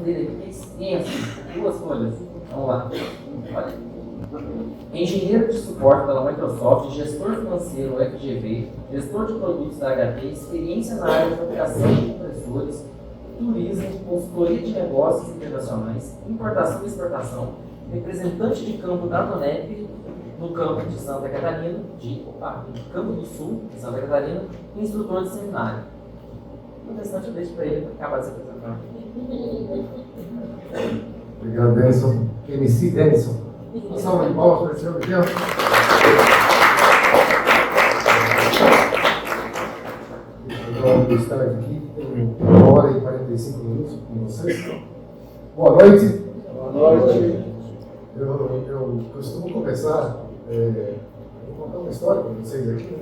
dele aqui é extenso, 2 folhas. Vamos lá. Olha. Engenheiro de suporte pela Microsoft, gestor financeiro FGV, gestor de produtos da HP, experiência na área de fabricação de compressores, turismo, consultoria de negócios internacionais, importação e exportação, representante de campo da DONEP no campo de Santa Catarina, no Campo do Sul, de Santa Catarina, e instrutor de seminário. O restante eu deixo para ele acabar de se apresentar. Obrigado, Denison. MC Denison. Salve de palmas para esse senhor aqui. Vamos estar aqui em 1h45 com vocês. Boa noite. Boa noite. Eu costumo começar, vou contar uma história para vocês aqui,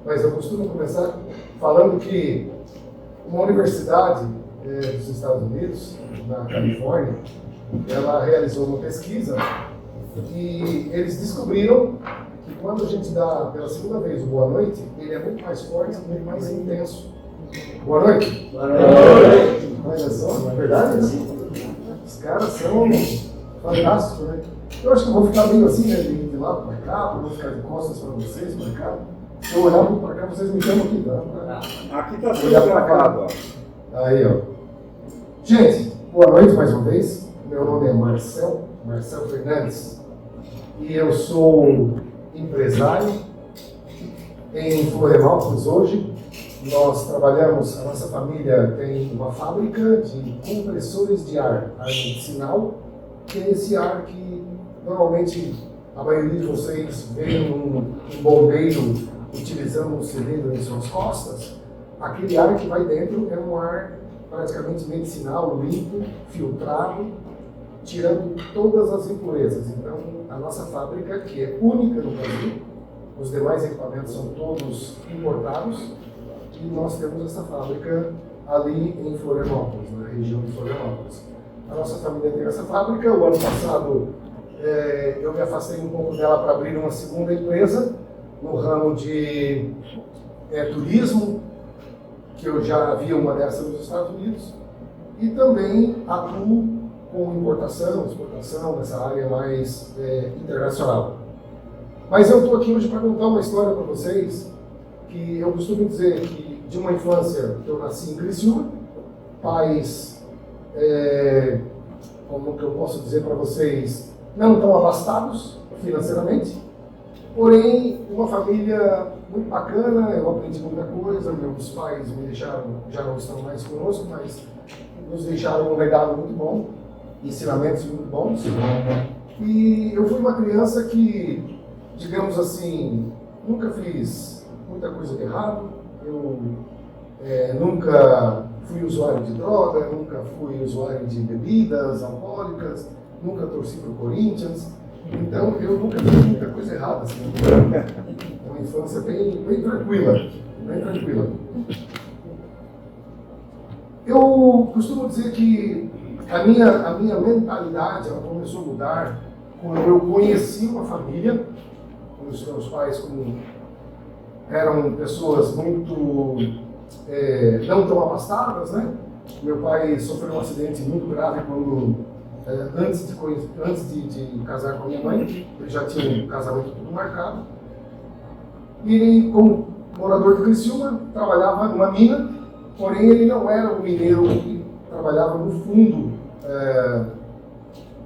mas eu costumo começar falando que uma universidade dos Estados Unidos, na Califórnia, ela realizou uma pesquisa e eles descobriram que quando a gente dá pela segunda vez o boa noite, ele é muito mais forte e muito mais intenso. Boa noite. Boa noite. Olha só, não é verdade? Os caras são fantásticos, né? Eu acho que eu vou ficar meio assim, né? De lá para cá, vou ficar de costas para vocês, para cá. Se eu olhar para cá, vocês me chamam aqui, tá? Aqui tá tudo gravado, ó. Aí, ó. Gente, boa noite mais uma vez. Meu nome é Marcel Fernandes e eu sou empresário em Florianópolis hoje. Nós trabalhamos, a nossa família tem uma fábrica de compressores de ar medicinal, que é esse ar que normalmente a maioria de vocês vê um bombeiro utilizando um cilindro em suas costas. Aquele ar que vai dentro é um ar praticamente medicinal, limpo, filtrado, tirando todas as impurezas. Então, a nossa fábrica, que é única no Brasil, os demais equipamentos são todos importados, e nós temos essa fábrica ali em Florianópolis, na região de Florianópolis. A nossa família tem essa fábrica. O ano passado eu me afastei um pouco dela para abrir uma segunda empresa no ramo de turismo, que eu já havia uma dessas nos Estados Unidos, e também atuo com importação, exportação, nessa área mais internacional. Mas eu estou aqui hoje para contar uma história para vocês, que eu costumo dizer que de uma infância que eu nasci em Criciúma, pais, como que eu posso dizer para vocês, não tão abastados financeiramente, porém uma família muito bacana. Eu aprendi muita coisa. Meus pais me deixaram, já não estão mais conosco, mas nos deixaram um legado muito bom, ensinamentos muito bons. E eu fui uma criança que, digamos assim, nunca fiz muita coisa de errado. Eu nunca fui usuário de droga, nunca fui usuário de bebidas alcoólicas, nunca torci para o Corinthians. Então eu nunca fiz muita coisa errada, assim. Uma infância bem tranquila, bem tranquila. Eu costumo dizer que a minha mentalidade ela começou a mudar quando eu conheci uma família. Os meus pais eram pessoas muito não tão abastadas, né? Meu pai sofreu um acidente muito grave antes de casar com a minha mãe. Ele já tinha um casamento tudo marcado. E ele, como morador de Criciúma, trabalhava numa mina, porém ele não era um mineiro que trabalhava no fundo,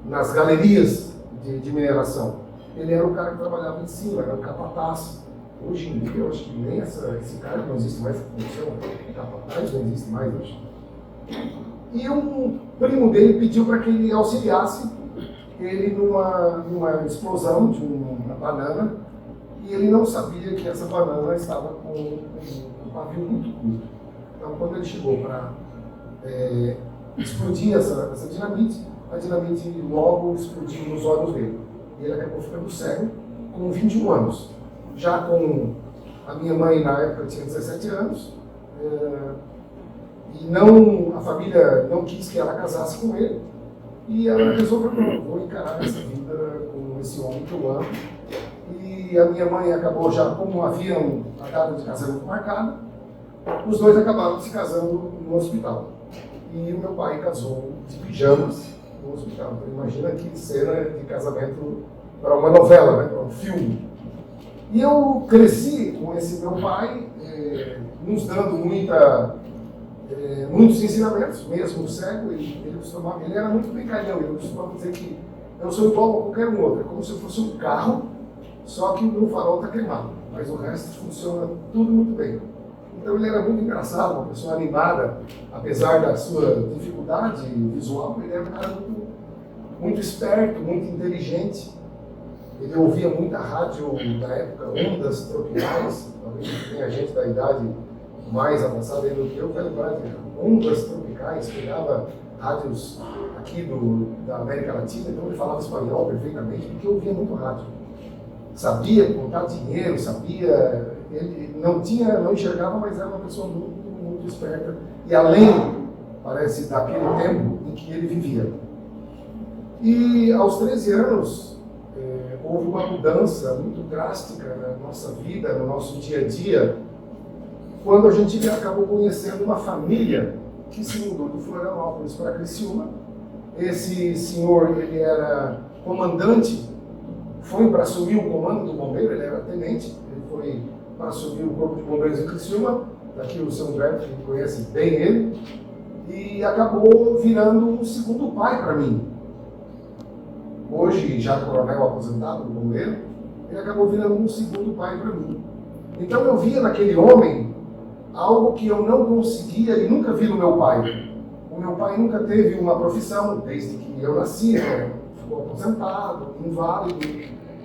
nas galerias de mineração. Ele era o cara que trabalhava em cima, era o capataz. Hoje em dia, eu acho que nem esse cara não existe mais, capataz não existe mais hoje. E um primo dele pediu para que ele auxiliasse ele numa explosão de uma banana, e ele não sabia que essa banana estava com um pavio muito curto. Então, quando ele chegou para explodir essa dinamite, a dinamite logo explodiu nos olhos dele. E ele acabou ficando cego com 21 anos. Já com a minha mãe, na época, tinha 17 anos, e a família não quis que ela casasse com ele, e ela resolveu: não, vou encarar essa vida com esse homem que eu amo. E a minha mãe acabou, já como haviam a data de casamento marcada, os dois acabaram se casando no hospital. E o meu pai casou de pijamas no hospital. Então, imagina que cena de casamento para uma novela, né? Para um filme. E eu cresci com esse meu pai, nos dando muitos ensinamentos, mesmo cego. Ele era muito brincalhão, ele costumava dizer que eu sou igual a qualquer um outro, é como se eu fosse um carro, só que o meu farol está queimado, mas o resto funciona tudo muito bem. Então ele era muito engraçado, uma pessoa animada, apesar da sua dificuldade visual. Ele era um cara muito esperto, muito inteligente. Ele ouvia muita rádio na época, ondas tropicais. Talvez tenha gente da idade mais avançada aí do que eu vai lembrar de ondas tropicais. Pegava rádios aqui da América Latina, então ele falava espanhol perfeitamente, porque eu ouvia muito rádio. Sabia contar dinheiro, sabia. Ele não enxergava, mas era uma pessoa muito esperta. E além, parece, daquele tempo em que ele vivia. E aos 13 anos, houve uma mudança muito drástica na nossa vida, no nosso dia a dia, quando a gente acabou conhecendo uma família que se mudou de Florianópolis para Criciúma. Esse senhor, ele era comandante, foi para assumir o comando do bombeiro, ele era tenente, ele foi para assumir o corpo de bombeiros em Criciúma, daqui o seu André, que conhece bem ele, e acabou virando um segundo pai para mim. Hoje, já coronel aposentado do bombeiro, ele acabou virando um segundo pai para mim. Então eu via naquele homem algo que eu não conseguia e nunca vi no meu pai. O meu pai nunca teve uma profissão, desde que eu nasci, ficou aposentado, inválido.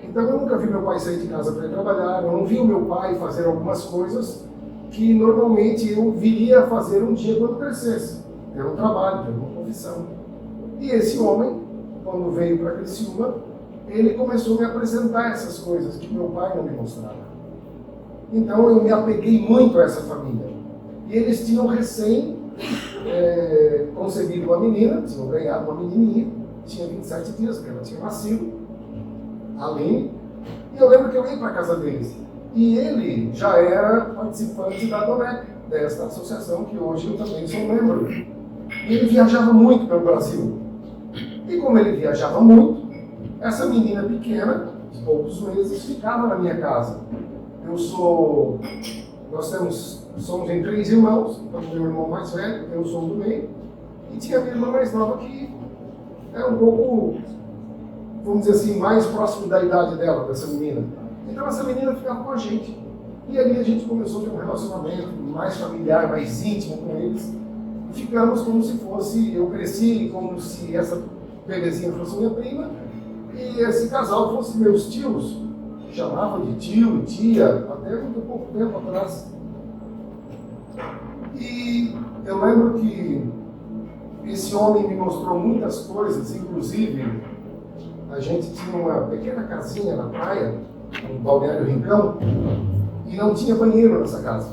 Então eu nunca vi meu pai sair de casa para ir trabalhar, eu não vi o meu pai fazer algumas coisas que normalmente eu viria a fazer um dia quando crescesse. Ter um trabalho, ter uma profissão. E esse homem, quando veio para Criciúma, ele começou a me apresentar essas coisas que meu pai não me mostrava. Então eu me apeguei muito a essa família. E eles tinham concebido uma menina, tinham ganhado uma menininha, tinha 27 dias, porque ela tinha nascido, Aline. E eu lembro que eu ia para a casa deles. E ele já era participante da DONEP, desta associação que hoje eu também sou membro. E ele viajava muito pelo Brasil. E como ele viajava muito, essa menina pequena, de poucos meses, ficava na minha casa. Somos em 3 irmãos, então meu irmão mais velho, eu sou do meio, e tinha a minha irmã mais nova que era um pouco, vamos dizer assim, mais próximo da idade dela, dessa menina. Então essa menina ficava com a gente. E ali a gente começou a ter um relacionamento mais familiar, mais íntimo com eles. E ficamos como se fosse, eu cresci como se essa bebezinha fosse minha prima, e esse casal fosse meus tios. Chamavam de tio, tia, até muito pouco tempo atrás. E eu lembro que esse homem me mostrou muitas coisas, inclusive a gente tinha uma pequena casinha na praia, no Balneário Rincão, e não tinha banheiro nessa casa.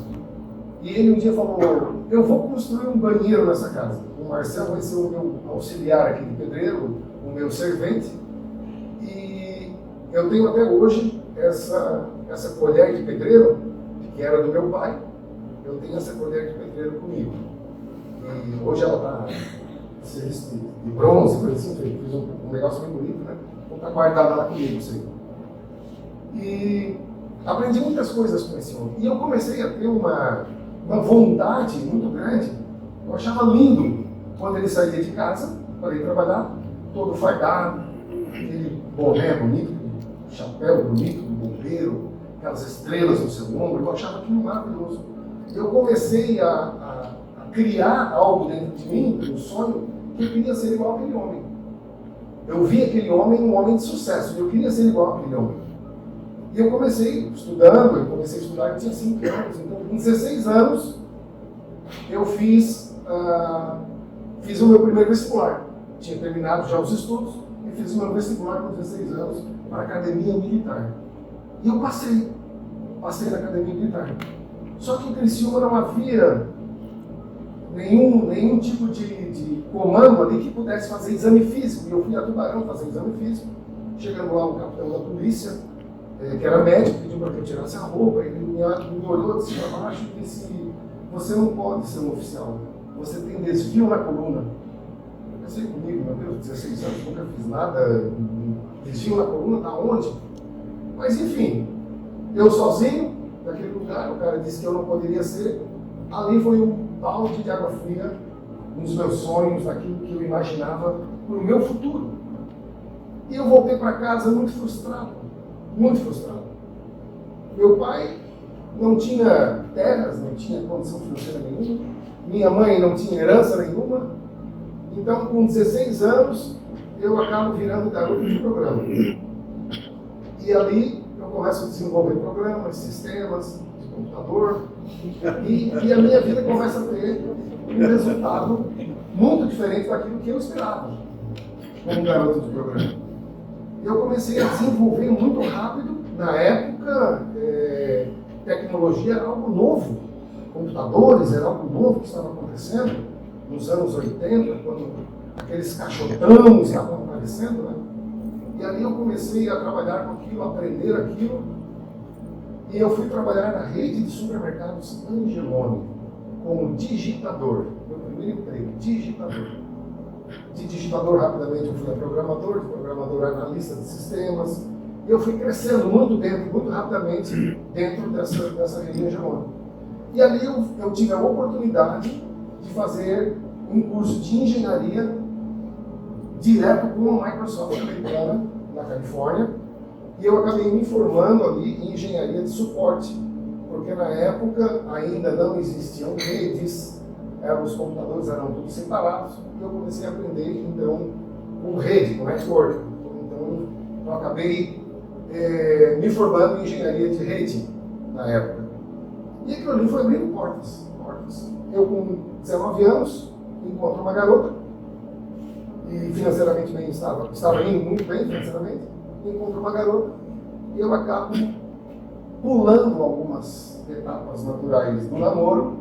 E ele um dia falou, eu vou construir um banheiro nessa casa. O Marcelo vai ser o meu auxiliar aqui de pedreiro, o meu servente. E eu tenho até hoje essa colher de pedreiro, que era do meu pai. Eu tenho essa colher de pedreiro comigo. E hoje ela está de bronze, por assim, fiz um negócio bem bonito, né? Então está guardada lá comigo, isso aí. E aprendi muitas coisas com esse homem. E eu comecei a ter uma vontade muito grande. Eu achava lindo quando ele saía de casa para ir trabalhar, todo fardado, aquele boné bonito, chapéu bonito do bombeiro, aquelas estrelas no seu ombro. Eu achava aquilo maravilhoso. Eu comecei a criar algo dentro de mim, um sonho, que eu queria ser igual àquele homem. Eu vi aquele homem um homem de sucesso, e eu queria ser igual àquele homem. E eu comecei a estudar, eu tinha 5 anos, então com 16 anos eu fiz o meu primeiro vestibular. Tinha terminado já os estudos e fiz o meu vestibular com 16 anos para a Academia Militar. E eu passei na Academia Militar. Só que em Criciúma não havia nenhum tipo de comando ali que pudesse fazer exame físico. E eu fui a Tubarão fazer exame físico. Chegando lá, o capitão da polícia, que era médico, pediu para que eu tirasse a roupa. Ele me olhou de cima a baixo e disse: você não pode ser um oficial, você tem desvio na coluna. Pensei comigo, meu Deus, 16 anos, nunca fiz nada, desvio na coluna, da onde? Mas enfim, eu sozinho, naquele lugar, o cara disse que eu não poderia ser. Ali foi um balde de água fria nos meus sonhos, daquilo que eu imaginava para o meu futuro. E eu voltei para casa muito frustrado, muito frustrado. Meu pai não tinha terras, não tinha condição financeira nenhuma, minha mãe não tinha herança nenhuma. Então, com 16 anos, eu acabo virando garoto de programa. E ali eu começo a desenvolver programas, sistemas de computador, e a minha vida começa a ter um resultado muito diferente daquilo que eu esperava como garoto de programa. Eu comecei a desenvolver muito rápido. Na época, tecnologia era algo novo, computadores era algo novo que estava acontecendo nos anos 80, quando aqueles caixotões estavam aparecendo, né? E ali eu comecei a trabalhar com aquilo, aprender aquilo. E eu fui trabalhar na rede de supermercados Angeloni, como digitador. Meu primeiro emprego, digitador. De digitador, rapidamente, eu fui a programador, de programador analista de sistemas. E eu fui crescendo muito rapidamente, dentro dessa rede Angeloni. E ali eu tive a oportunidade de fazer um curso de engenharia direto com a Microsoft americana, na Califórnia, e eu acabei me formando ali em engenharia de suporte, porque na época ainda não existiam redes, os computadores eram todos separados, e eu comecei a aprender então com rede, com network. Então eu acabei me formando em engenharia de rede na época. E aquilo ali foi abrindo portas. Eu com 19 anos encontro uma garota, e financeiramente bem estava indo muito bem financeiramente, encontro uma garota e eu acabo pulando algumas etapas naturais do namoro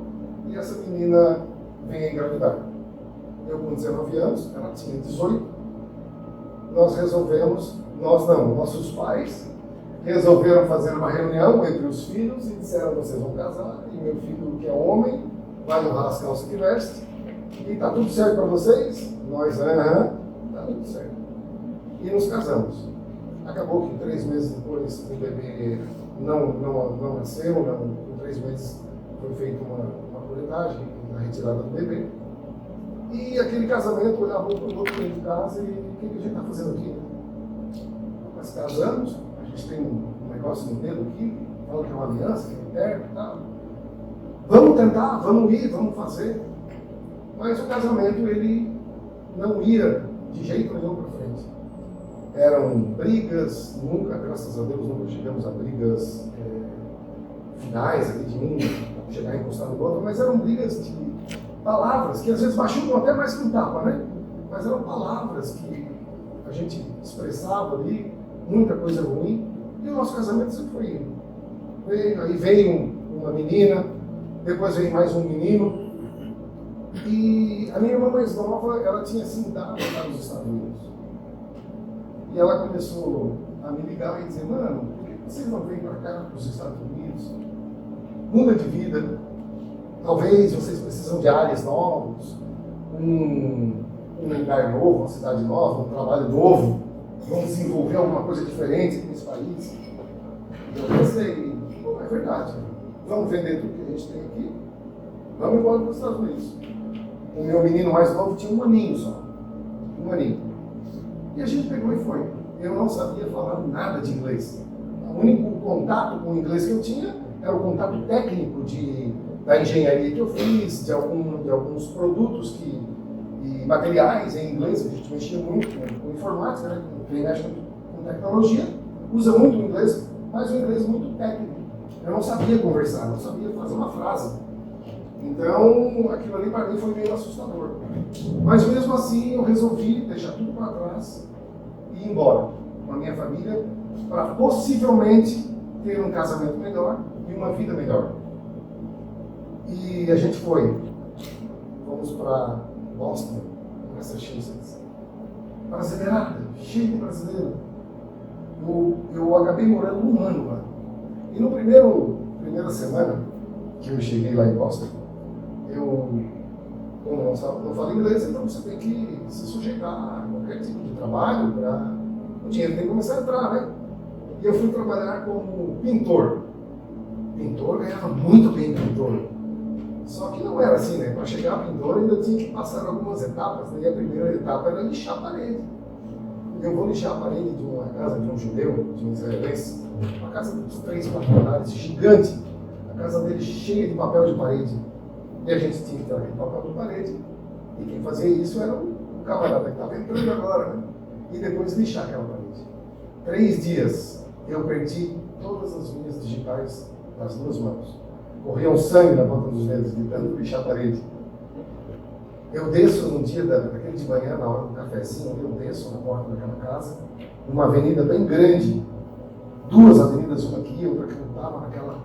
e essa menina vem a engravidar. Eu com 19 anos, ela tinha 18, nossos pais resolveram fazer uma reunião entre os filhos e disseram: vocês vão casar e meu filho, que é homem, vai levar as calças que veste e tá tudo certo para vocês? Nós, tá tudo certo. E nos casamos. Acabou que 3 meses depois o bebê não nasceu, com 3 meses foi feita uma coletagem, a retirada do bebê. E aquele casamento, olhava um para o outro dentro de casa e o que a gente está fazendo aqui? Nós casamos, a gente tem um negócio no dedo aqui, fala que é uma aliança, que é interno e tal. Vamos tentar, vamos ir, vamos fazer. Mas o casamento, ele não ia de jeito nenhum para frente. Eram brigas, nunca, graças a Deus, nunca chegamos a brigas finais ali de um chegar e encostar no outro, mas eram brigas de palavras que às vezes machucam até mais que um tapa, né? Mas eram palavras que a gente expressava ali, muita coisa ruim, e o nosso casamento sempre foi indo. Aí veio uma menina, depois veio mais um menino, e a minha irmã mais nova, ela tinha se mudado para os Estados Unidos. E ela começou a me ligar e dizer: mano, por que vocês não vêm para cá, para os Estados Unidos? Muda de vida. Talvez vocês precisam de áreas novas, um lugar novo, uma cidade nova, um trabalho novo. Vão desenvolver alguma coisa diferente aqui nesse país. E eu pensei: é verdade. Vamos vender tudo que a gente tem aqui. Vamos embora para os Estados Unidos. O meu menino mais novo tinha 1 aninho só. 1 aninho. E a gente pegou e foi. Eu não sabia falar nada de inglês. O único contato com o inglês que eu tinha era o contato técnico da engenharia que eu fiz, de alguns produtos e materiais em inglês, que a gente mexia muito com informática, né? Quem mexe com tecnologia usa muito o inglês, mas o inglês muito técnico. Eu não sabia conversar, não sabia fazer uma frase. Então, aquilo ali para mim foi meio assustador. Mas mesmo assim, eu resolvi deixar tudo para trás e ir embora com a minha família para possivelmente ter um casamento melhor e uma vida melhor. E a gente foi. Fomos para Boston, Massachusetts. Brasileirada, cheio de brasileiro. Eu acabei morando 1 ano lá. E no primeira semana que eu cheguei lá em Boston, eu como não fala inglês, então você tem que se sujeitar a qualquer tipo de trabalho para o dinheiro tem que começar a entrar, né? E eu fui trabalhar como pintor. Pintor ganhava muito bem pintor. Só que não era assim, né? Para chegar a pintor ainda tinha que passar algumas etapas, né? E a primeira etapa era lixar a parede. Eu vou lixar a parede de uma casa de um judeu, de um israelense, uma casa de 3, 4 andares, gigante. A casa dele cheia de papel de parede. E a gente tinha que ter aquele papel de parede. E quem fazia isso era o camarada que estava entrando agora, né? E depois lixar aquela parede. 3 dias eu perdi todas as unhas digitais das 2 mãos. Corria um sangue na ponta dos dedos de tanto lixar a parede. Eu desço num dia daquele de manhã, na hora do cafezinho, eu desço na porta daquela casa, numa avenida bem grande, 2 avenidas, uma aqui, outra que não estava naquela.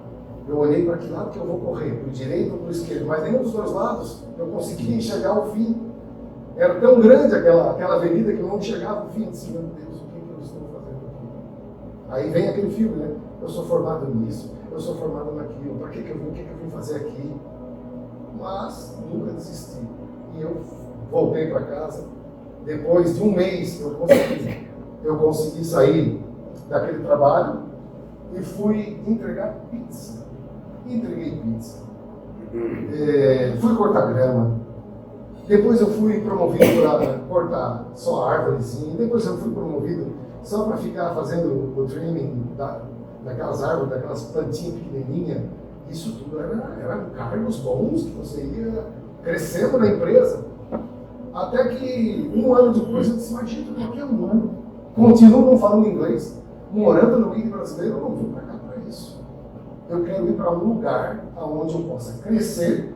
Eu olhei para que lado que eu vou correr, para o direito ou para o esquerdo, mas nenhum dos 2 lados eu conseguia enxergar o fim. Era tão grande aquela avenida que eu não enxergava o fim. Eu disse, meu Deus, o que eu estou fazendo aqui? Aí vem aquele filme, né? Eu sou formado nisso, eu sou formado naquilo, para que eu vim fazer aqui? Mas nunca desisti. E eu voltei para casa. Depois de um mês eu consegui sair daquele trabalho e fui entregar pizza. Entreguei pizza. Fui cortar grama. Depois eu fui promovido para cortar só árvorezinha. Depois eu fui promovido só para ficar fazendo o trimming daquelas árvores, daquelas plantinhas pequenininhas. Isso tudo eram cargos bons que você ia crescendo na empresa. Até que 1 ano depois eu disse, mas gente, por que 1 ano? Continuo não falando inglês, morando no meio brasileiro, eu não vim para cá para isso. Eu quero ir para um lugar onde eu possa crescer,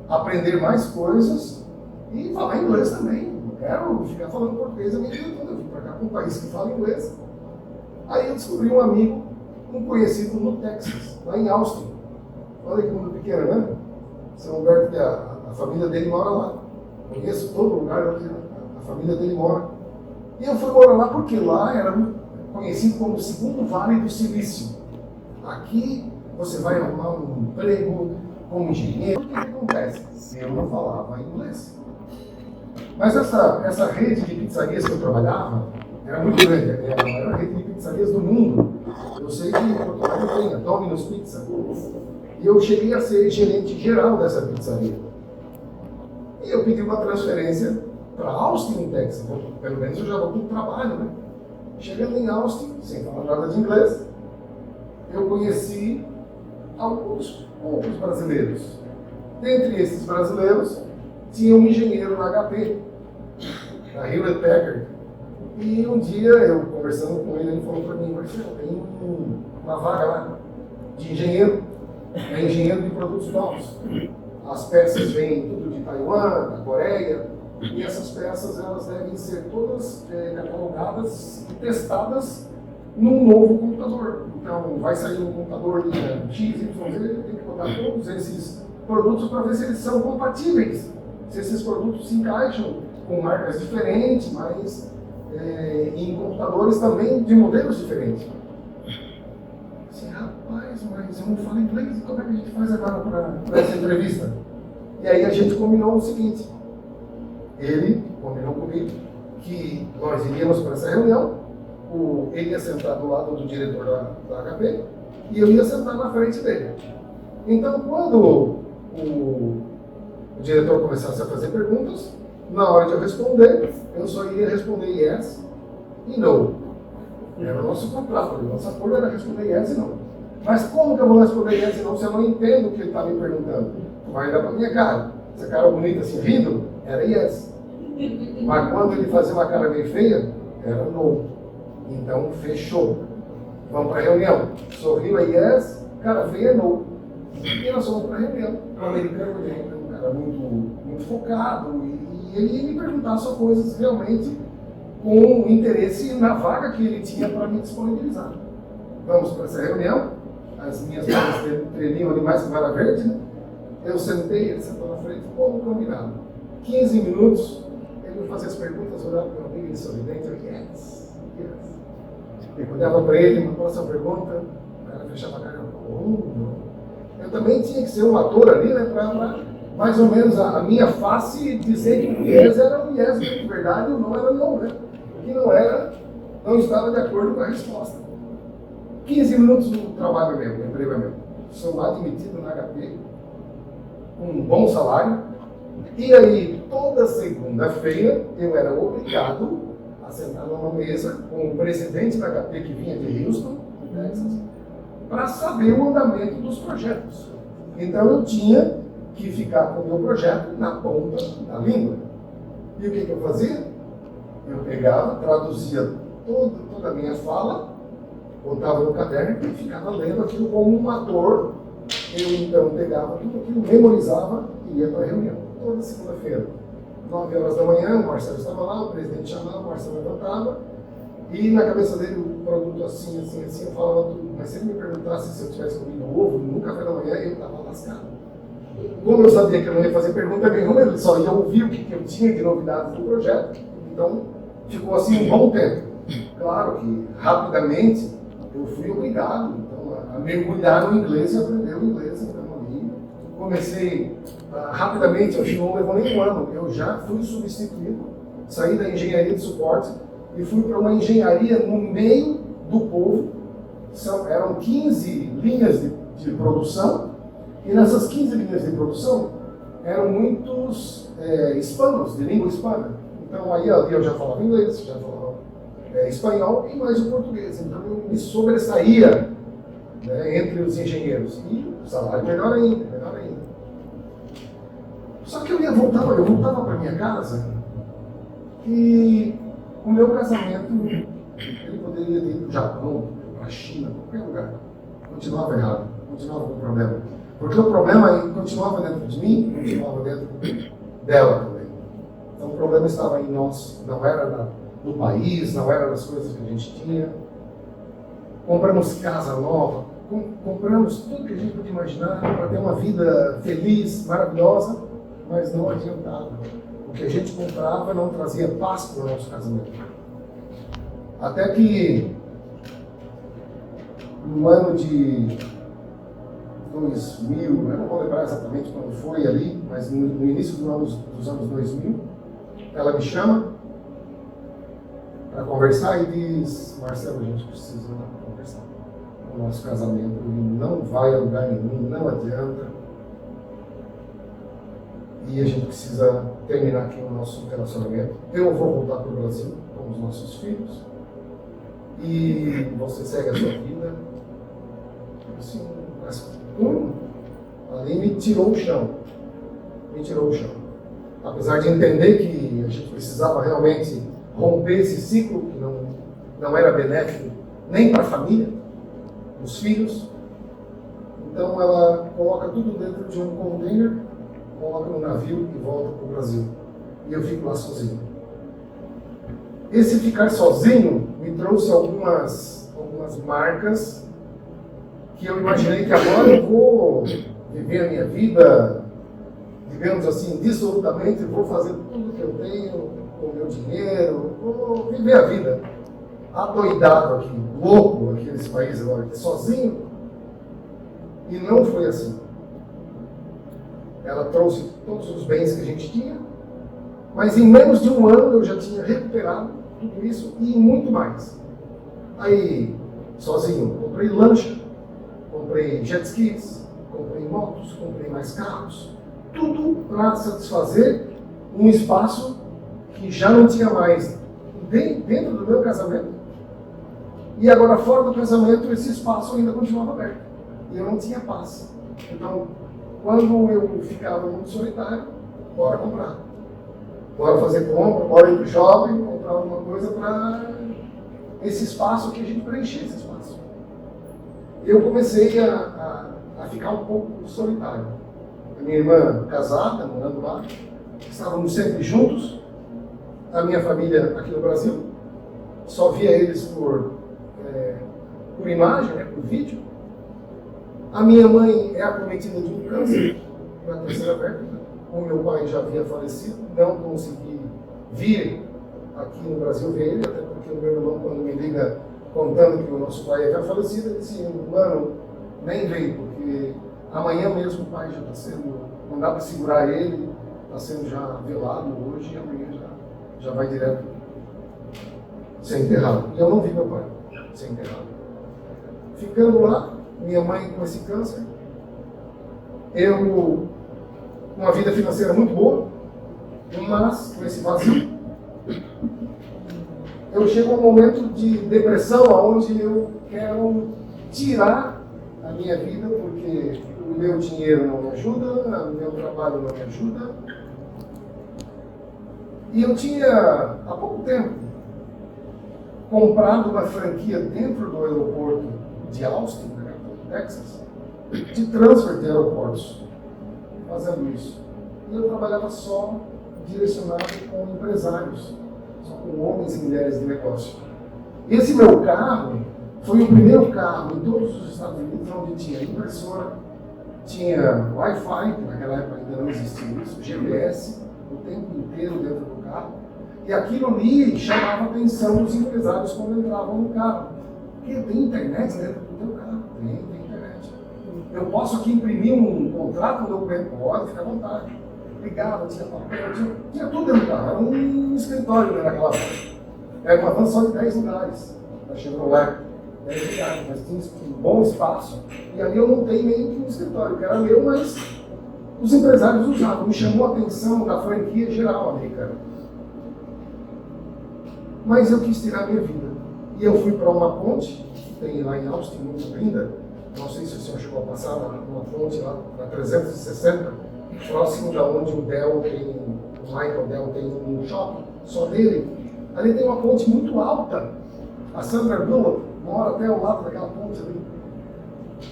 aprender mais coisas e falar inglês também. Não quero ficar falando português a minha vida toda. Eu vim para cá para um país que fala inglês. Aí eu descobri um amigo, um conhecido no Texas, lá em Austin. Olha que mundo pequeno, né? São Humberto, que a família dele mora lá. Conheço todo lugar onde a família dele mora. E eu fui morar lá porque lá era conhecido como o segundo vale do silício. Aqui você vai arrumar um emprego como engenheiro. O que acontece? Eu não falava inglês. Mas essa rede de pizzarias que eu trabalhava era muito grande. Era a maior rede de pizzarias do mundo. Eu sei que em Portugal tem a Domino's Pizza. E eu cheguei a ser gerente geral dessa pizzaria. E eu pedi uma transferência para Austin, Texas. Pelo menos eu já vou com trabalho, né? Chegando em Austin, sem falar nada de inglês, eu conheci alguns poucos brasileiros. Dentre esses brasileiros, tinha um engenheiro na HP, na Hewlett Packard. E um dia, eu conversando com ele, ele falou para mim, Marcelo, tem uma vaga lá de engenheiro, é engenheiro de produtos novos. As peças vêm tudo de Taiwan, da Coreia, e essas peças elas devem ser todas catalogadas e testadas num novo computador. Então, vai sair um computador de X, Y, Z, tem que botar todos esses produtos para ver se eles são compatíveis, se esses produtos se encaixam com marcas diferentes, mas em computadores também de modelos diferentes. Assim, rapaz, mas eu não falo inglês, como é que a gente faz agora para essa entrevista? E aí a gente combinou o seguinte, ele combinou comigo que nós iríamos para essa reunião, ele ia sentar do lado do diretor da HP e eu ia sentar na frente dele. Então, quando o diretor começasse a fazer perguntas, na hora de eu responder, eu só iria responder yes e no. Era o nosso contrato, o nosso acordo era responder yes e no. Mas como que eu vou responder yes e no se eu não entendo o que ele está me perguntando? Vai olhar para minha cara. Essa cara bonita assim, rindo, era yes. Mas quando ele fazia uma cara meio feia, era no. Então, fechou. Vamos para a reunião. Sorriu, é yes, cara feia é no. E nós fomos para a reunião. O americano é um cara muito focado e ele ia me perguntar só coisas realmente com interesse na vaga que ele tinha para me disponibilizar. Vamos para essa reunião. As minhas mãos tremiam ali mais que vara verde, né? Eu sentei, ele sentou na frente, como combinado. 15 minutos, ele me fazia as perguntas, olhava para o meu amigo, ele sorridente, eu yes. Eu olhava para ele, uma próxima pergunta, o cara fechava a cara, eu também tinha que ser um ator ali, né, para mais ou menos a minha face dizer que o yes era um yes, de verdade, o não era não, né? O que não era, não estava de acordo com a resposta. 15 minutos do trabalho meu, do emprego é meu. Sou admitido na HP, com um bom salário, e aí toda segunda-feira eu era obrigado a sentar numa mesa com o presidente da HP que vinha de Houston, Texas, para saber o andamento dos projetos. Então eu tinha que ficar com o meu projeto na ponta da língua. E o que eu fazia? Eu pegava, traduzia toda a minha fala, botava no caderno e ficava lendo aquilo como um ator. Eu então pegava tudo aquilo, memorizava e ia para a reunião. Toda segunda-feira, 9 horas da manhã, o Marcelo estava lá, o presidente chamava, o Marcelo levantava, e na cabeça dele o produto assim, eu falava tudo. Mas se ele me perguntasse se eu tivesse comido ovo no café da manhã, eu estava lascado. Como eu sabia que eu não ia fazer pergunta nenhuma, ele só ia ouvir o que eu tinha de novidades do projeto. Então, ficou assim um bom tempo. Claro que, rapidamente, eu fui obrigado então, a mergulhar no inglês e aprender o inglês. Então, ali, comecei rapidamente, acho que não levou nem um ano, eu já fui substituído, saí da engenharia de suporte e fui para uma engenharia no meio do povo. Eram 15 linhas de produção, e nessas 15 linhas de produção eram muitos hispanos, de língua hispana. Então aí eu já falava inglês, já falava espanhol e mais o português. Então eu me sobressaía, né, entre os engenheiros. E o salário melhor ainda, melhor ainda. Só que eu voltava para minha casa e o meu casamento, ele poderia ter ido para o Japão, para a China, para qualquer lugar. Continuava errado, continuava com problema. Porque o problema continuava dentro de mim, continuava dentro dela também. Então o problema estava em nós, não era no país, não era nas coisas que a gente tinha. Compramos casa nova, compramos tudo que a gente podia imaginar para ter uma vida feliz, maravilhosa, mas não adiantava. O que a gente comprava não trazia paz para o nosso casamento. Até que no ano de 2000, eu não vou lembrar exatamente quando foi ali, mas no início dos anos 2000, ela me chama para conversar e diz: Marcelo, a gente precisa conversar. O nosso casamento não vai a lugar nenhum, não adianta. E a gente precisa terminar aqui o nosso relacionamento. Eu vou voltar para o Brasil com os nossos filhos e você segue a sua vida. Assim, mas ali me tirou o chão. Apesar de entender que a gente precisava realmente romper esse ciclo que não era benéfico nem para a família, os filhos. Então ela coloca tudo dentro de um container, coloca no navio e volta para o Brasil. E eu fico lá sozinho. Esse ficar sozinho me trouxe algumas marcas que eu imaginei que agora eu vou viver a minha vida, digamos assim, dissolutamente, vou fazer tudo que eu tenho com o meu dinheiro, vou viver a vida. Adoidado aqui, louco aqui nesse país agora, sozinho. E não foi assim. Ela trouxe todos os bens que a gente tinha, mas em menos de um ano eu já tinha recuperado tudo isso e muito mais. Aí, sozinho, comprei lancha, comprei jet skis, comprei motos, comprei mais carros, tudo para satisfazer um espaço que já não tinha mais dentro do meu casamento. E agora, fora do casamento, esse espaço ainda continuava aberto. E eu não tinha paz. Então, quando eu ficava muito solitário, bora comprar. Bora fazer compra, bora ir para o shopping, comprar alguma coisa para esse espaço que a gente preencher esse espaço. Eu comecei a ficar um pouco solitário. A minha irmã casada, morando lá, estávamos sempre juntos. A minha família aqui no Brasil, só via eles por imagem, por vídeo. A minha mãe é acometida de um câncer na terceira vértebra. O meu pai já havia falecido, não consegui vir aqui no Brasil ver ele, até porque o meu irmão, quando me liga contando que o nosso pai havia falecido, ele disse: mano, nem veio, porque amanhã mesmo o pai já está sendo não dá para segurar ele, está sendo já velado hoje e amanhã já vai direto ser enterrado. E eu não vi meu pai ser enterrado. Ficando lá, minha mãe com esse câncer, eu com uma vida financeira muito boa, mas com esse vazio. Eu chego a um momento de depressão onde eu quero tirar a minha vida porque o meu dinheiro não me ajuda, o meu trabalho não me ajuda. E eu tinha, há pouco tempo, comprado uma franquia dentro do aeroporto de Austin, no Texas, de transfer de aeroportos, fazendo isso. E eu trabalhava só direcionado com empresários, só com homens e mulheres de negócio. Esse meu carro foi o primeiro carro em todos os Estados Unidos onde tinha impressora, tinha Wi-Fi, que naquela época ainda não existia isso, GPS, o tempo inteiro dentro do carro. E aquilo ali chamava a atenção dos empresários quando entravam no carro. Porque tem internet dentro do teu carro? Tem internet. Eu posso aqui imprimir um contrato, um documento? Pode, fica à vontade. Ligava, tinha papel, tinha tudo dentro do carro. Era um escritório, né, naquela época. Era uma van só de 10 lugares, da Chevrolet. 10 lugares, mas tinha um bom espaço. E ali eu montei meio que um escritório, que era meu, mas os empresários usavam. Me chamou a atenção da franquia geral americana. Mas eu quis tirar a minha vida. E eu fui para uma ponte, que tem lá em Austin, muito linda. Não sei se o senhor chegou a passar numa ponte lá, na 360, próximo da onde o Dell tem, o Michael Dell tem um shopping só dele. Ali tem uma ponte muito alta. A Sandra Bullock mora até ao lado daquela ponte ali.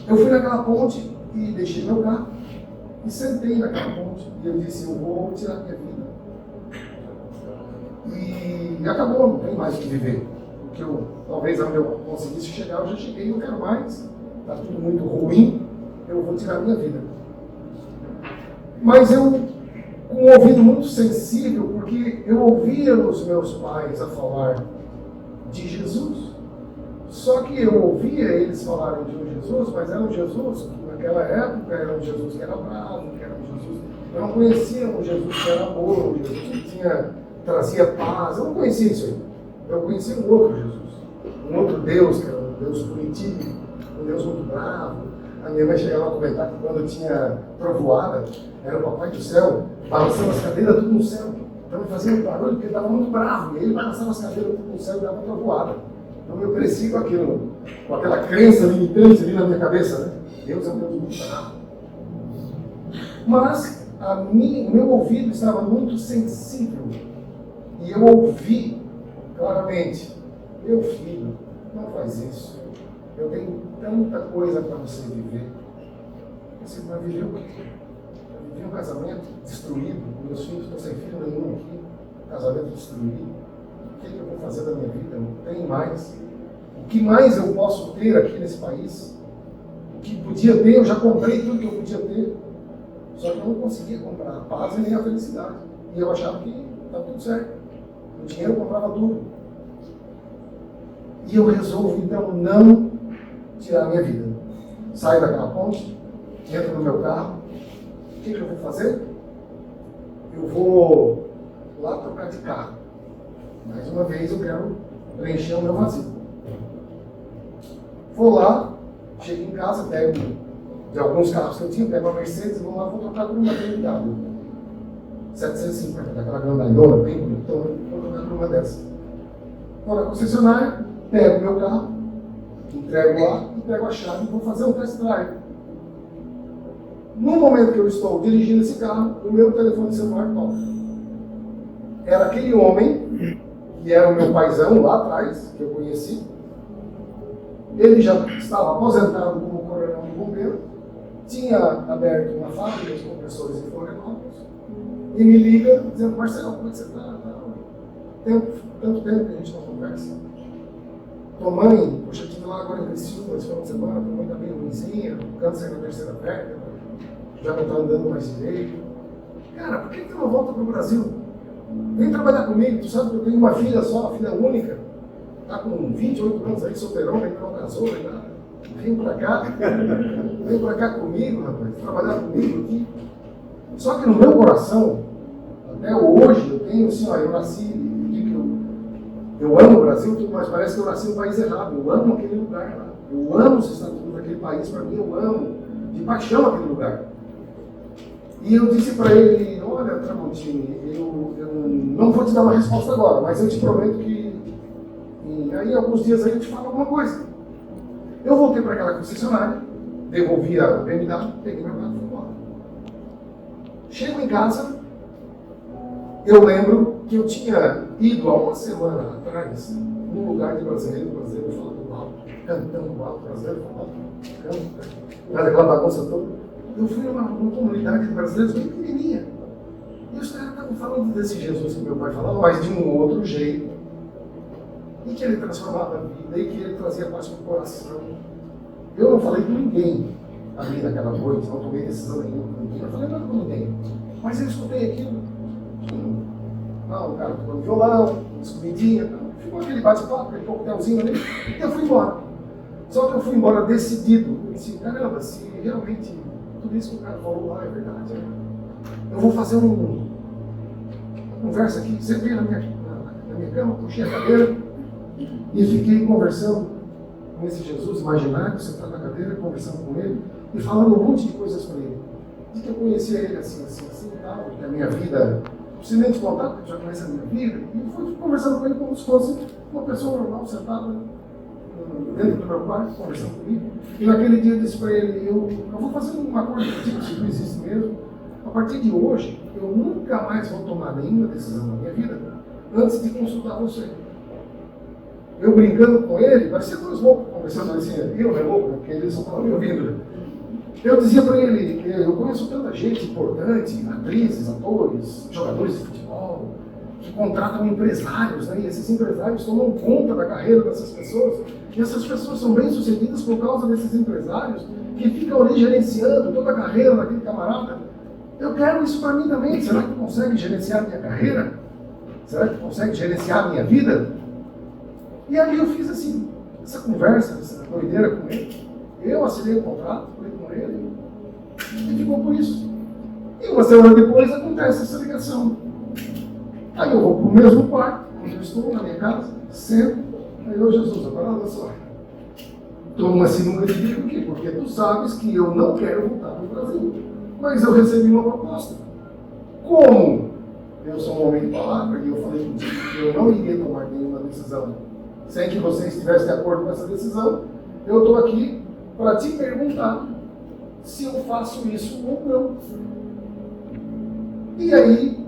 Eu fui naquela ponte e deixei meu carro e sentei naquela ponte. E eu disse, eu vou tirar minha vida. E acabou, não tem mais o que viver. Porque eu, talvez onde eu conseguisse chegar, eu já cheguei, não quero mais. Está tudo muito ruim, eu vou tirar minha vida. Mas eu, com um ouvido muito sensível, porque eu ouvia os meus pais a falar de Jesus. Só que eu ouvia eles falarem de um Jesus, mas era um Jesus que naquela época era um Jesus que era bravo, que era um Jesus... Eu não conhecia um Jesus que era amor, um Jesus que trazia paz. Eu não conhecia isso aí. Eu conhecia um outro Jesus, um outro Deus, que era um Deus punitivo, um Deus muito bravo. A minha mãe chegava a comentar que quando tinha trovoada, era o Papai do Céu, balançando as cadeiras tudo no céu. Então fazia um barulho porque ele estava muito bravo, e ele balançava as cadeiras tudo no céu e dava trovoada. Então eu cresci com aquilo, com aquela crença limitante ali na minha cabeça, né? Deus é um Deus muito bravo. Mas o meu ouvido estava muito sensível. E eu ouvi claramente, meu filho, não faz isso. Eu tenho tanta coisa para você viver. Você vai viver o quê? Eu vivi um casamento destruído, meus filhos estão sem filho nenhum aqui, casamento destruído. O que eu vou fazer da minha vida? Não tem mais. O que mais eu posso ter aqui nesse país? O que podia ter, eu já comprei tudo que eu podia ter. Só que eu não conseguia comprar a paz e nem a felicidade. E eu achava que estava tudo certo. O dinheiro comprava tudo. E eu resolvo, então, não tirar a minha vida. Saio daquela ponte, entro no meu carro. O que eu vou fazer? Eu vou lá trocar de carro. Mais uma vez eu quero preencher o meu vazio. Vou lá, chego em casa, pego de alguns carros que eu tinha, pego uma Mercedes e vou lá, vou trocar por uma BMW 750, daquela grandalhona, bem bonitona, vou trocar por uma dessa. Vou na concessionária, pego meu carro, entrego lá e pego a chave e vou fazer um test drive. No momento que eu estou dirigindo esse carro, o meu telefone celular toca. Era aquele homem, que era o meu paizão lá atrás, que eu conheci. Ele já estava aposentado como coronel de bombeiro, tinha aberto uma fábrica de compressores em Florianópolis, e me liga dizendo, Marcelo, como é que você está? Tanto tempo que a gente não conversa. Tua mãe, poxa, eu estive lá agora em Criciúma, esse final de semana, tua mãe está bem ruimzinha, câncer na terceira perna, já não está andando mais direito. Cara, por que tu não volta para o Brasil? Vem trabalhar comigo, tu sabe que eu tenho uma filha só, uma filha única, está com 28 anos aí, solteirão, ainda não casou, nem nada. Vem para cá comigo, rapaz, trabalhar comigo aqui. Só que no meu coração, até hoje, eu tenho assim, ó, eu nasci, eu amo o Brasil, tudo, mas parece que eu nasci no país errado. Eu amo aquele lugar lá. Eu amo os estatutos daquele país, para mim eu amo de paixão aquele lugar. E eu disse para ele, olha, Tramontini, eu não vou te dar uma resposta agora, mas eu te prometo que aí alguns dias aí eu te falo alguma coisa. Eu voltei para aquela concessionária, devolvi a BMW, peguei meu carro e fui embora. Chego em casa, eu lembro que eu tinha ido há uma semana atrás num lugar de brasileiro falando alto, cantando alto, brasileiro falando alto, canta, faz aquela bagunça toda. Eu fui numa comunidade de brasileiros bem pequenininha. E os caras estavam falando desse Jesus que meu pai falava, mas de um outro jeito. E que ele transformava a vida, e que ele trazia paz para o coração. Eu não falei com ninguém ali naquela noite, não tomei decisão nenhuma com ninguém, não falei nada com ninguém. Mas eu escutei aquilo. O cara tocando violão, comidinha, ficou aquele bate-papo, aquele coquetelzinho ali, e eu fui embora. Só que eu fui embora decidido. Eu disse, caramba, se realmente tudo isso que o cara falou lá é verdade, eu vou fazer uma conversa aqui, sentei na minha cama, puxei a cadeira e fiquei conversando com esse Jesus imaginário, sentado na cadeira, conversando com ele e falando um monte de coisas para ele. De que eu conhecia ele assim e tal, que a minha vida, se nem te contar, porque já conhece a minha vida, e fui conversando com ele como se fosse uma pessoa normal, sentada dentro do meu quarto, conversando comigo. E naquele dia eu disse para ele, eu vou fazer um acordo contigo, se não existe mesmo. A partir de hoje, eu nunca mais vou tomar nenhuma decisão na minha vida antes de consultar você. Eu brincando com ele, parecia dois loucos conversando assim, eu é louco, porque eles só estavam me ouvindo. Eu dizia para ele, eu conheço tanta gente importante, atrizes, atores, jogadores de futebol, que contratam empresários, né? E esses empresários tomam conta da carreira dessas pessoas, e essas pessoas são bem-sucedidas por causa desses empresários que ficam ali gerenciando toda a carreira daquele camarada. Eu quero isso para mim também. Será que consegue gerenciar a minha carreira? Será que consegue gerenciar a minha vida? E aí eu fiz assim, essa conversa, essa doideira com ele. Eu assinei o contrato, falei com ele, e ficou por isso. E uma semana depois acontece essa ligação. Aí eu vou para o mesmo quarto, onde eu estou, na minha casa, sento, aí eu, Jesus, agora olha só. Estou numa sinuca de bico aqui, porque tu sabes que eu não quero voltar para o Brasil. Mas eu recebi uma proposta. Como eu sou um homem de palavra, e eu falei contigo que eu não iria tomar nenhuma decisão sem que você estivesse de acordo com essa decisão, eu estou aqui para te perguntar se eu faço isso ou não. E aí,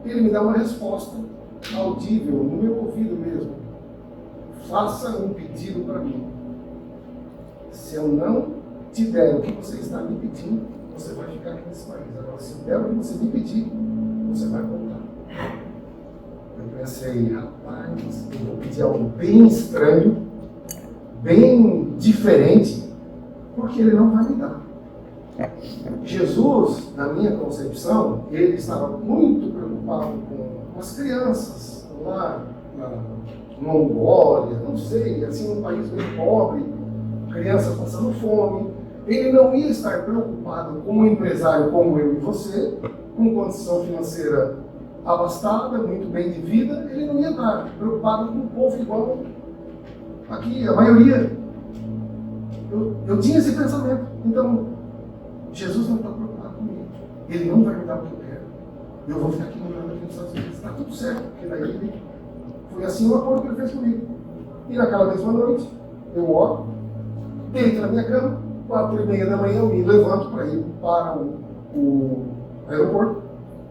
ele me dá uma resposta audível, no meu ouvido mesmo. Faça um pedido para mim. Se eu não te der o que você está me pedindo, você vai ficar aqui nesse país. Agora, se eu der o que você me pedir, você vai voltar. Eu pensei, rapaz, eu vou pedir algo bem estranho, bem diferente, porque ele não vai me dar. Jesus, na minha concepção, ele estava muito preocupado com as crianças lá na Mongólia, não sei, assim, um país bem pobre, crianças passando fome. Ele não ia estar preocupado com um empresário como eu e você, com condição financeira abastada, muito bem de vida. Ele não ia estar preocupado com um povo igual aqui, a maioria. Eu tinha esse pensamento. Então, Jesus não está preocupado comigo. Ele não vai me dar o que eu quero. Eu vou ficar aqui morando aqui nos Estados Unidos. Está tudo certo, porque daí foi assim o acordo que ele fez comigo. E naquela mesma noite, eu oro, deito na minha cama, 4h30 da manhã, eu me levanto para ir para o aeroporto.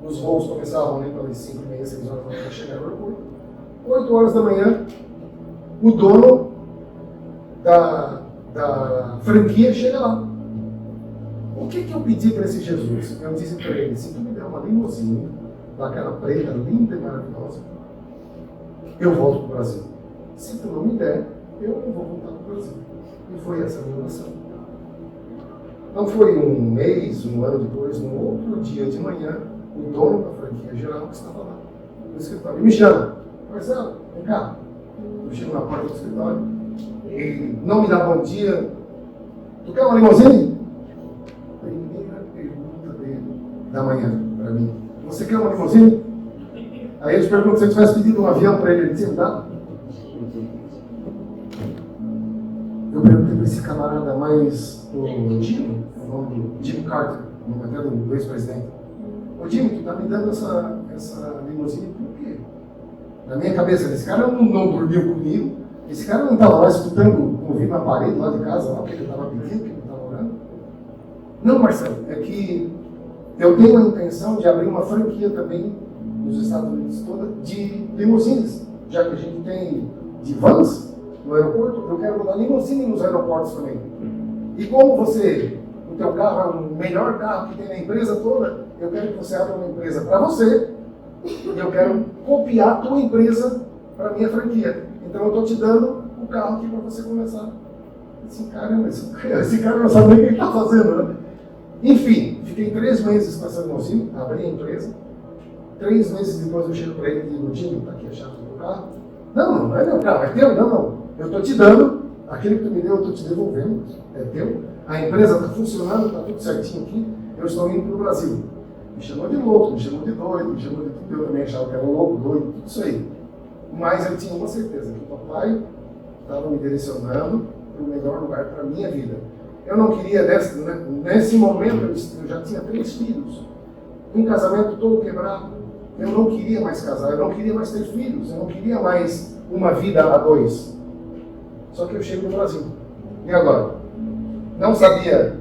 Os voos começavam ali pelas 5h30, 6 horas para chegar no aeroporto. 8 horas da manhã, o dono da franquia chega lá. O que eu pedi para esse Jesus? Eu disse para ele, se tu me der uma limusine, daquela preta, linda e maravilhosa, eu volto para o Brasil. Se tu não me der, eu não vou voltar para o Brasil. E foi essa a minha oração. Não foi um mês, um ano depois, no outro dia de manhã, o dono da franquia geral estava lá no escritório. E me chama, Marcelo, vem cá. Eu chego na porta do escritório, ele não me dá bom dia. Tu quer uma limusine? A primeira pergunta dele da manhã para mim: você quer uma limusine? Aí eles perguntam se eu tivesse pedido um avião para ele tinha me dado. Eu perguntei para esse camarada, mas o Jim, o nome do Jim Carter, o nome até do ex-presidente: ô Jim, tu tá me dando essa limusine por quê? Na minha cabeça, esse cara não dormiu comigo, esse cara não estava lá escutando, ouvindo na parede lá de casa, lá, o que ele estava pedindo, o que ele estava orando. Não, Marcelo, é que eu tenho a intenção de abrir uma franquia também nos Estados Unidos toda de limusines, já que a gente tem de vans no aeroporto, eu quero botar limusine nos aeroportos também. E como o teu carro é o melhor carro que tem na empresa toda, eu quero que você abra uma empresa para você e eu quero copiar a tua empresa para a minha franquia. Então eu estou te dando o carro aqui para você começar. Assim, caramba, esse cara não sabe nem o que ele está fazendo, né? Enfim, fiquei 3 meses com essa limusine, abri a empresa. 3 meses depois eu chego para ele e digo: Jimmy, está aqui a chave do carro. Não é meu carro, é teu? Não. Eu estou te dando, aquele que tu me deu, eu estou te devolvendo, é teu. A empresa está funcionando, está tudo certinho aqui, eu estou indo para o Brasil. Me chamou de louco, me chamou de doido, me chamou de tudo, eu também achava que era louco, doido, tudo isso aí. Mas eu tinha uma certeza, que o papai estava me direcionando para o melhor lugar para a minha vida. Eu não queria, nesse momento, eu já tinha 3 filhos, um casamento todo quebrado. Eu não queria mais casar, eu não queria mais ter filhos, eu não queria mais uma vida a 2. Só que eu chego no Brasil. E agora? Não sabia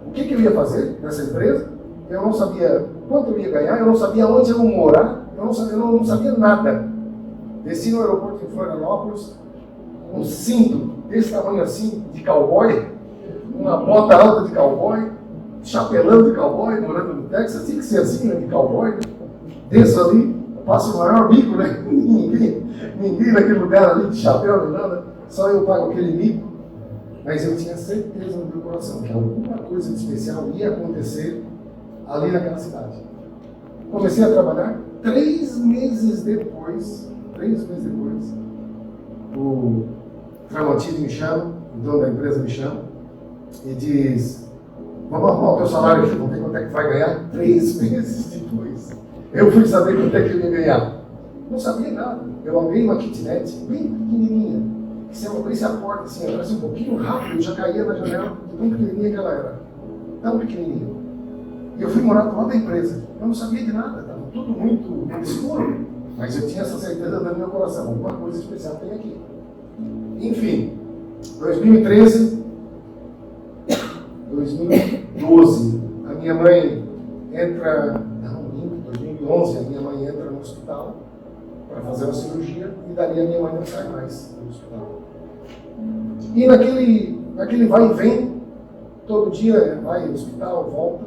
o que eu ia fazer nessa empresa, eu não sabia quanto eu ia ganhar, eu não sabia onde eu ia morar, eu não sabia nada. Desci no aeroporto em Florianópolis, um cinto desse tamanho assim, de cowboy, uma bota alta de cowboy, chapelão de cowboy, morando no Texas, tinha que ser assim, né, de cowboy, né? Desço ali, passo o maior bico, né? Ninguém naquele lugar ali de chapéu, nem nada, só eu pago aquele mico. Mas eu tinha certeza no meu coração que alguma coisa de especial ia acontecer ali naquela cidade. Comecei a trabalhar. 3 meses depois, o Tramontini me chama, o dono da empresa me chama, e diz: vamos arrumar o teu salário aqui, vamos ver quanto é que vai ganhar. 3 meses depois, eu fui saber quanto é que eu ia ganhar. Não sabia nada. Eu aluguei uma kitnet bem pequenininha. Se eu abrisse a porta assim, entrasse um pouquinho rápido, eu já caía na janela, de tão pequenininha que ela era. Tão pequenininha. E eu fui morar do lado da empresa. Eu não sabia de nada, estava tudo muito escuro. Mas eu tinha essa certeza no meu coração: alguma coisa especial tem aqui. Enfim, 2013, 2012, a minha mãe entra, 2011, a minha mãe entra no hospital para fazer uma cirurgia, e dali a minha mãe não sai mais do hospital. E naquele vai e vem, todo dia vai ao hospital, volta.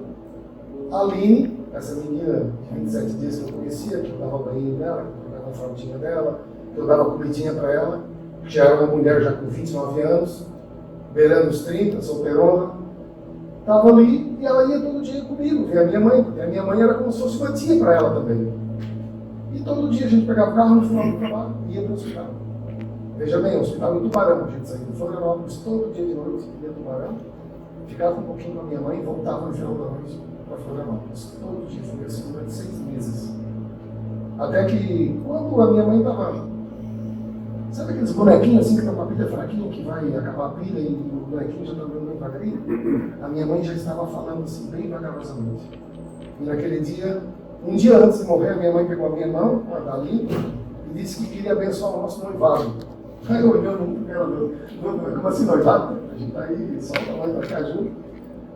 A Aline, essa menina de 27 dias que eu conhecia, que eu dava banho dela, que eu dava a fraldinha dela, que eu dava comidinha para ela, que já era uma mulher já com 29 anos, beirando os 30, solteirona, estava ali e ela ia todo dia comigo, ver a minha mãe, porque a minha mãe era como se fosse uma tia para ela também. E todo dia a gente pegava o carro no final do trabalho e ia para o hospital. Veja bem, o hospital em Tubarão, a gente saía de Florianópolis todo dia de noite, ia para Tubarão, ficava um pouquinho com a minha mãe e voltava no final da noite para Florianópolis. Todo dia, foi assim durante 6 meses. Até que, quando a minha mãe estava... Sabe aqueles bonequinhos assim que estão com a pilha fraquinha, que vai acabar a pilha e o bonequinho já está dando bem devagarinho? A minha mãe já estava falando assim, bem vagarosamente. E naquele dia, um dia antes de morrer, a minha mãe pegou a minha mão, a Dali, e disse que queria abençoar o nosso noivado. Aí eu olhando para ela, como assim noivado? A gente está aí, só vai para cá junto.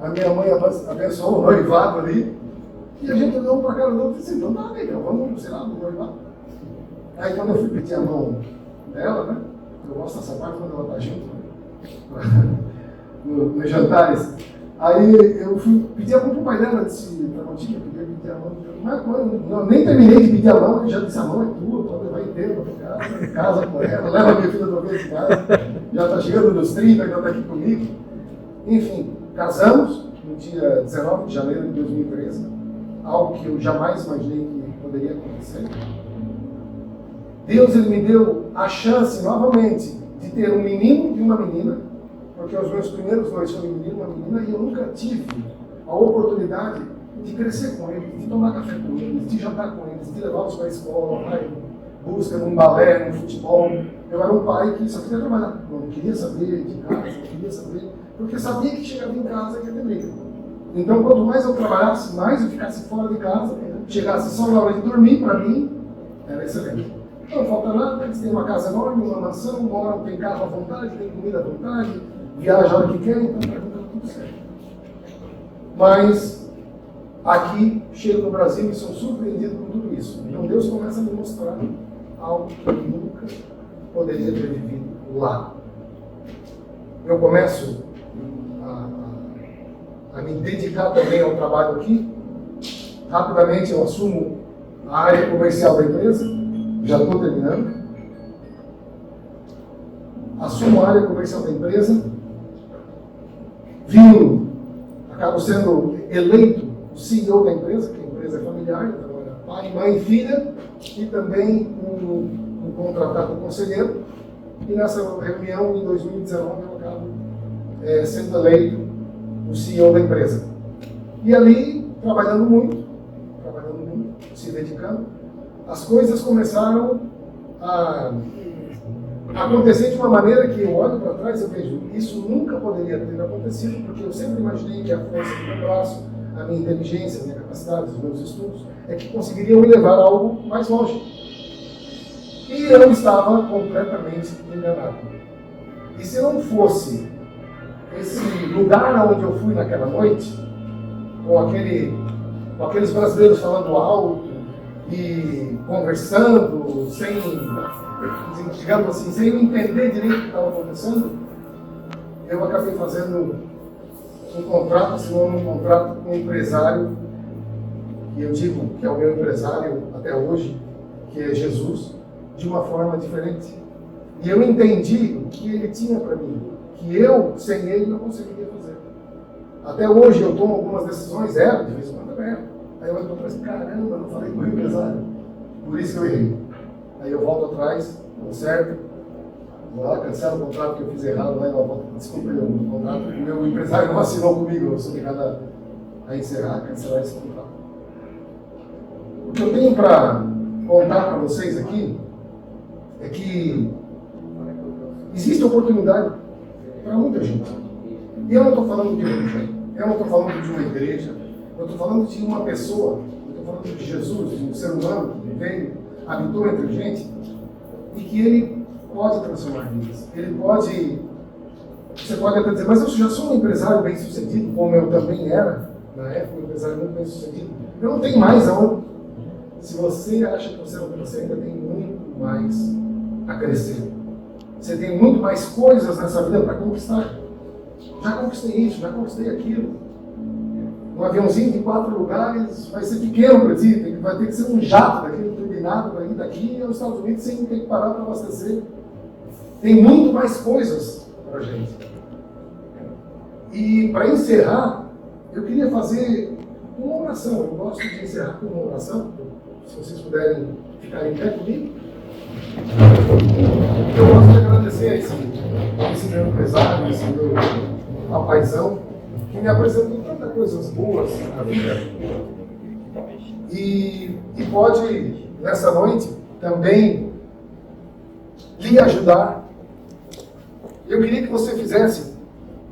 A minha mãe abençoou o noivado ali, e a gente olhou um para a cara do outro e disse: então tá, legal, vamos, sei lá, no noivado. Aí quando eu fui pedir a mão dela, né? Eu gosto dessa parte quando ela está junto, né? Nos jantares. Aí eu fui pedir a mão pro pai dela, disse: Tramontinho, eu queria pedir a mão. Não, nem terminei de pedir a mão, ele já disse: a mão é tua, pode levar inteira para tua casa, casa com ela, leva minha filha outra vez em casa, já está chegando nos 30, já está aqui comigo. Enfim, casamos no dia 19 de janeiro de 2013, algo que eu jamais imaginei que poderia acontecer. Deus, ele me deu a chance novamente de ter um menino e uma menina, porque os meus primeiros 2 foram um menino e uma menina, e eu nunca tive a oportunidade de crescer com eles, de tomar café com eles, de jantar com eles, de levá-los para a escola, para busca, num balé, num futebol. Eu era um pai que só queria trabalhar, não queria saber de casa, não queria saber, porque sabia que chegava em casa e ia ter briga. Então, quanto mais eu trabalhasse, mais eu ficasse fora de casa, chegasse só na hora de dormir, para mim, era excelente. Não falta nada, eles têm uma casa enorme, uma mansão, moram, tem carro à vontade, tem comida à vontade, viaja a hora que querem, então para mim está tudo certo. Mas aqui, chego no Brasil e sou surpreendido com tudo isso. Então Deus começa a me mostrar algo que eu nunca poderia ter vivido lá. Eu começo a me dedicar também ao trabalho aqui. Rapidamente eu assumo a área comercial da empresa, já estou terminando. Assumo a área comercial da empresa, acabo sendo eleito o CEO da empresa, que a empresa é familiar, então era pai, mãe e filha, e também um contratado conselheiro. E nessa reunião, em 2019, eu acabo sendo eleito o CEO da empresa. E ali, trabalhando muito, se dedicando, as coisas começaram a acontecer de uma maneira que eu olho para trás e vejo, isso nunca poderia ter acontecido, porque eu sempre imaginei que a força do meu braço, a minha inteligência, a minha capacidade, os meus estudos, é que conseguiriam me levar a algo mais longe. E eu estava completamente enganado. E se não fosse esse lugar onde eu fui naquela noite, com aqueles brasileiros falando alto e conversando, digamos assim, sem entender direito o que estava acontecendo, eu acabei fazendo um contrato, assinando um contrato com um empresário, e eu digo que é o meu empresário até hoje, que é Jesus, de uma forma diferente. E eu entendi o que ele tinha para mim, que eu, sem ele, não conseguiria fazer. Até hoje eu tomo algumas decisões, de vez em quando eu erro. Aí eu olho para trás, caramba, não falei com o empresário. Por isso que eu errei. Aí eu volto atrás, conserto, vou lá, cancelo o contrato que eu fiz errado, lá e volto, desculpa, o contrato, o meu empresário não assinou comigo, eu sou obrigado a encerrar, cancelar esse contrato. O que eu tenho para contar para vocês aqui é que existe oportunidade para muita gente. E eu não estou falando de religião, eu não estou falando de uma igreja, eu estou falando de uma pessoa, eu estou falando de Jesus, de um ser humano que veio, habitou entre a gente, e que ele pode transformar vidas. Ele pode, você pode até dizer, mas eu já sou um empresário bem sucedido, como eu também era, na época, um empresário muito bem sucedido. Eu não tenho mais aonde. Se você acha que você ainda tem muito mais a crescer. Você tem muito mais coisas nessa vida para conquistar. Já conquistei isso, já conquistei aquilo. Um aviãozinho de 4 lugares vai ser pequeno para ti, vai ter que ser um jato daquele turbinado para ir daqui aos Estados Unidos sem ter que parar para abastecer. Tem muito mais coisas para a gente. E para encerrar, eu queria fazer uma oração. Eu gosto de encerrar com uma oração. Se vocês puderem ficar em pé comigo. Eu gosto de agradecer a esse meu empresário, esse meu papaizão, que me apresentou tantas coisas boas na vida. E pode, nessa noite, também lhe ajudar. Eu queria que você fizesse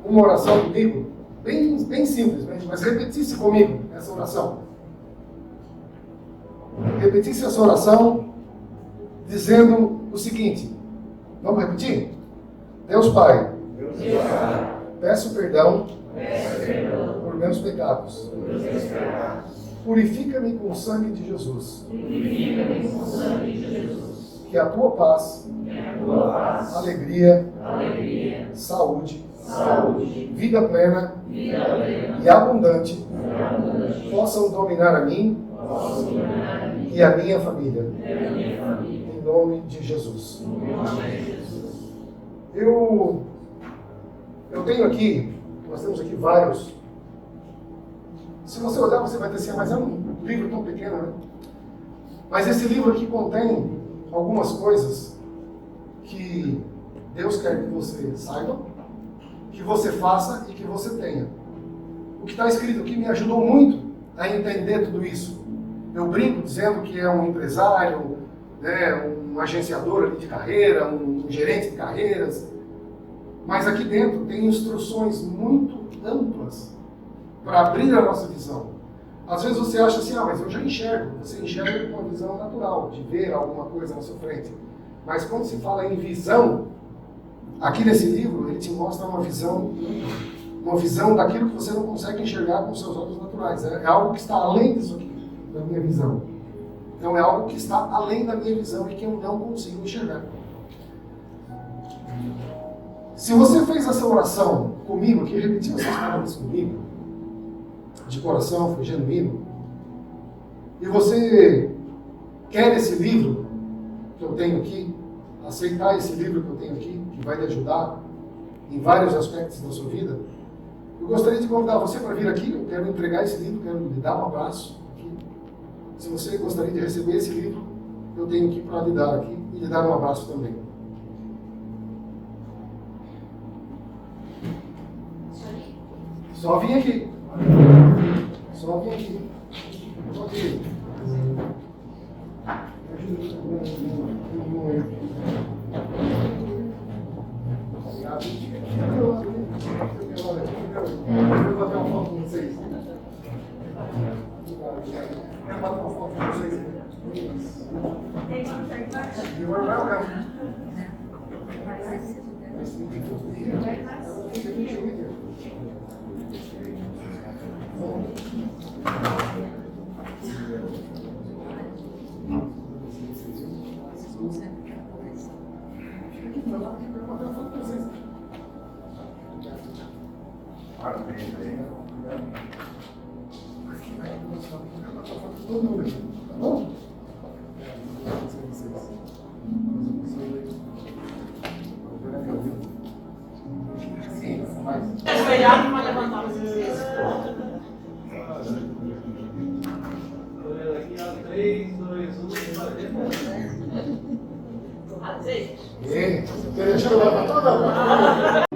uma oração comigo, bem simples, mas repetisse comigo essa oração. Repetisse essa oração dizendo o seguinte. Vamos repetir? Deus Pai, peço perdão por meus pecados. Purifica-me com o sangue de Jesus. Que a tua paz, alegria, saúde, vida plena e abundante possam dominar a mim e a minha família. Em nome de Jesus. Eu tenho aqui, nós temos aqui vários. Se você olhar, você vai dizer, mas é um livro tão pequeno, né? Mas esse livro aqui contém algumas coisas que Deus quer que você saiba, que você faça e que você tenha. O que está escrito aqui me ajudou muito a entender tudo isso. Eu brinco dizendo que é um empresário, né, um agenciador ali de carreira, um gerente de carreiras, mas aqui dentro tem instruções muito amplas para abrir a nossa visão. Às vezes você acha assim, mas eu já enxergo. Você enxerga com uma visão natural, de ver alguma coisa na sua frente. Mas quando se fala em visão, aqui nesse livro ele te mostra uma visão daquilo que você não consegue enxergar com seus olhos naturais. É algo que está além disso aqui, da minha visão. Então é algo que está além da minha visão e que eu não consigo enxergar. Se você fez essa oração comigo, que repetiu essas palavras comigo, de coração, foi genuíno, e você quer esse livro que eu tenho aqui, aceitar esse livro que eu tenho aqui, que vai te ajudar em vários aspectos da sua vida, eu gostaria de convidar você para vir aqui. Eu quero entregar esse livro, quero lhe dar um abraço aqui. Se você gostaria de receber esse livro, eu tenho aqui para lhe dar aqui e lhe dar um abraço também. Só vim aqui. Só vim aqui. Ok. Eu vou bater uma foto com vocês. Quero bater uma foto com vocês. You are welcome. Nice to meet you. Nice to meet you. Parabéns aí. Todo mundo aqui, tá bom? Sim, mas... Ajoelhado e vai levantar vocês. 3, 2, 1, Às vezes. Quer deixar eu levantar?